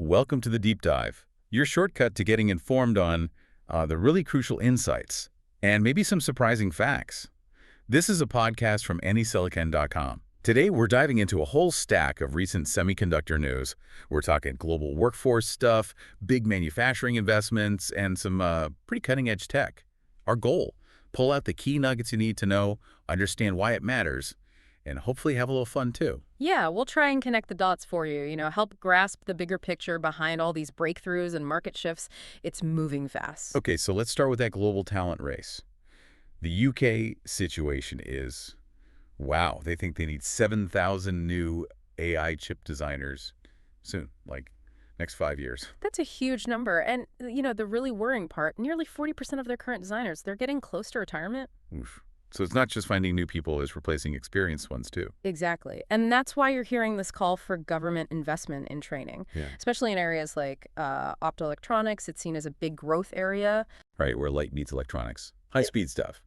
Welcome to the Deep Dive, your shortcut to getting informed on the really crucial insights and maybe some surprising facts. This is a podcast from AnySilicon.com. Today, we're diving into a whole stack of recent semiconductor news. We're talking global workforce stuff, big manufacturing investments, and some pretty cutting-edge tech. Our goal, pull out the key nuggets you need to know, understand why it matters, and hopefully have a little fun too. Yeah, we'll try and connect the dots for you, help grasp the bigger picture behind all these breakthroughs and market shifts. It's moving fast. Okay, so let's start with that global talent race. The UK situation is, wow, they think they need 7,000 new AI chip designers soon, like next 5 years. That's a huge number. And, the really worrying part, nearly 40% of their current designers, they're getting close to retirement. Oof. So it's not just finding new people, it's replacing experienced ones too. Exactly. And that's why you're hearing this call for government investment in training, especially in areas like optoelectronics. It's seen as a big growth area. Right, where light meets electronics. High-speed stuff,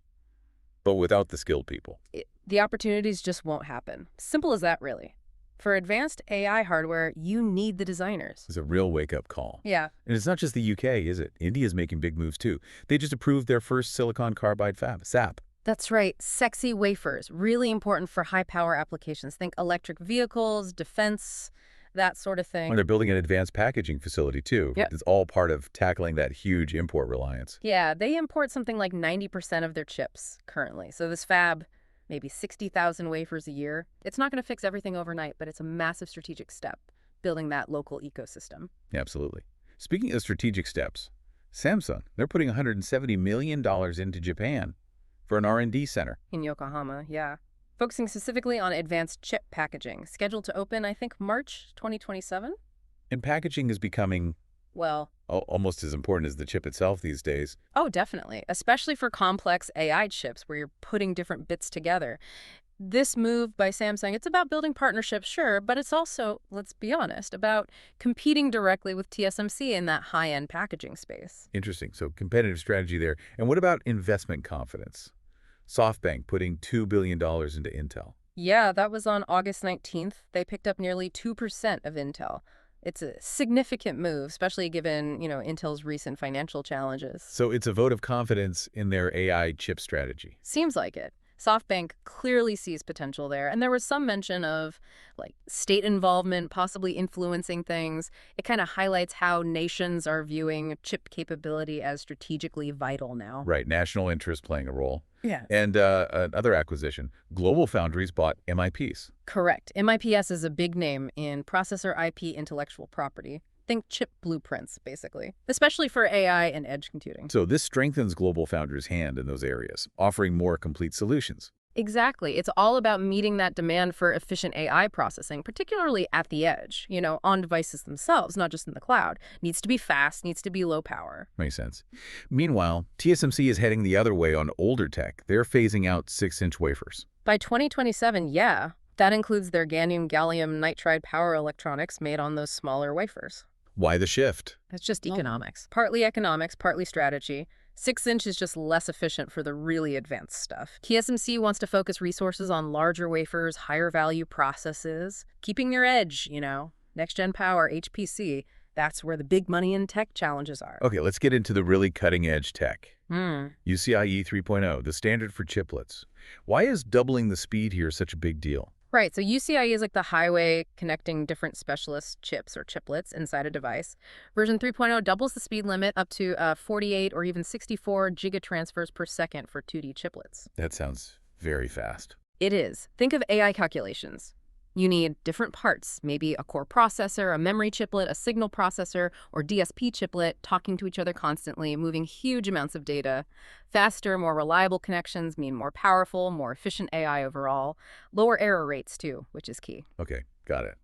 but without the skilled people. The opportunities just won't happen. Simple as that, really. For advanced AI hardware, you need the designers. It's a real wake-up call. Yeah. And it's not just the UK, is it? India's making big moves too. They just approved their first silicon carbide fab, SAP. That's right. Sexy wafers, really important for high-power applications. Think electric vehicles, defense, that sort of thing. And they're building an advanced packaging facility too. Yep. It's all part of tackling that huge import reliance. Yeah, they import something like 90% of their chips currently. So this fab, maybe 60,000 wafers a year. It's not going to fix everything overnight, but it's a massive strategic step, building that local ecosystem. Yeah, absolutely. Speaking of strategic steps, Samsung, they're putting $170 million into Japan for an R&D center. In Yokohama, yeah. Focusing specifically on advanced chip packaging, scheduled to open, I think, March 2027? And packaging is becoming, well, almost as important as the chip itself these days. Oh, definitely. Especially for complex AI chips where you're putting different bits together. This move by Samsung, it's about building partnerships, sure, but it's also, let's be honest, about competing directly with TSMC in that high-end packaging space. Interesting. So competitive strategy there. And what about investment confidence? SoftBank putting $2 billion into Intel. Yeah, that was on August 19th. They picked up nearly 2% of Intel. It's a significant move, especially given, Intel's recent financial challenges. So it's a vote of confidence in their AI chip strategy. Seems like it. SoftBank clearly sees potential there, and there was some mention of, state involvement, possibly influencing things. It kind of highlights how nations are viewing chip capability as strategically vital now. Right, national interest playing a role. Yeah. And another acquisition, GlobalFoundries bought MIPs. Correct. MIPS is a big name in processor IP intellectual property. Think chip blueprints, basically, especially for AI and edge computing. So this strengthens GlobalFoundries' hand in those areas, offering more complete solutions. Exactly. It's all about meeting that demand for efficient AI processing, particularly at the edge, on devices themselves, not just in the cloud. Needs to be fast, needs to be low power. Makes sense. Meanwhile, TSMC is heading the other way on older tech. They're phasing out 6-inch wafers. By 2027, yeah. That includes their gallium nitride power electronics made on those smaller wafers. Why the shift? It's just economics. Partly economics, partly strategy. 6-inch is just less efficient for the really advanced stuff. TSMC wants to focus resources on larger wafers, higher value processes, keeping your edge, next-gen power, HPC. That's where the big money in tech challenges are. Okay, let's get into the really cutting-edge tech. UCIe 3.0, the standard for chiplets. Why is doubling the speed here such a big deal? Right, so UCIe is like the highway connecting different specialist chips or chiplets inside a device. Version 3.0 doubles the speed limit up to 48 or even 64 gigatransfers per second for 2D chiplets. That sounds very fast. It is. Think of AI calculations. You need different parts, maybe a core processor, a memory chiplet, a signal processor, or DSP chiplet talking to each other constantly, moving huge amounts of data. Faster, more reliable connections mean more powerful, more efficient AI overall. Lower error rates, too, which is key. Okay, got it.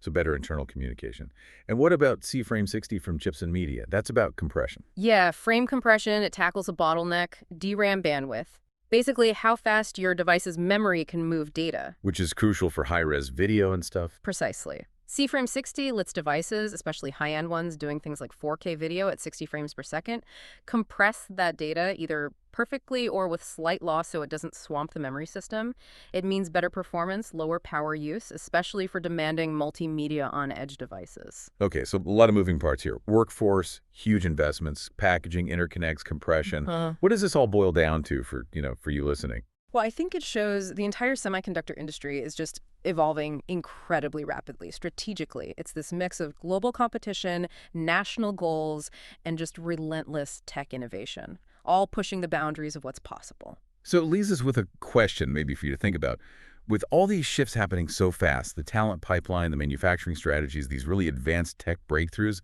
So better internal communication. And what about C-Frame 60 from Chips and Media? That's about compression. Yeah, frame compression, it tackles a bottleneck, DRAM bandwidth. Basically, how fast your device's memory can move data. Which is crucial for high-res video and stuff. Precisely. C-frame 60 lets devices, especially high-end ones doing things like 4K video at 60 frames per second, compress that data either perfectly or with slight loss so it doesn't swamp the memory system. It means better performance, lower power use, especially for demanding multimedia on edge devices. Okay, so a lot of moving parts here. Workforce, huge investments, packaging, interconnects, compression. What does this all boil down to for you listening? Well, I think it shows the entire semiconductor industry is just evolving incredibly rapidly, strategically. It's this mix of global competition, national goals, and just relentless tech innovation, all pushing the boundaries of what's possible. So it leaves us with a question maybe for you to think about. With all these shifts happening so fast, the talent pipeline, the manufacturing strategies, these really advanced tech breakthroughs,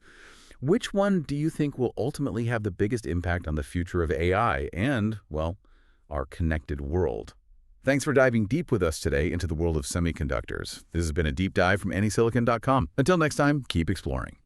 which one do you think will ultimately have the biggest impact on the future of AI and, well, our connected world? Thanks for diving deep with us today into the world of semiconductors. This has been a deep dive from AnySilicon.com. Until next time, keep exploring.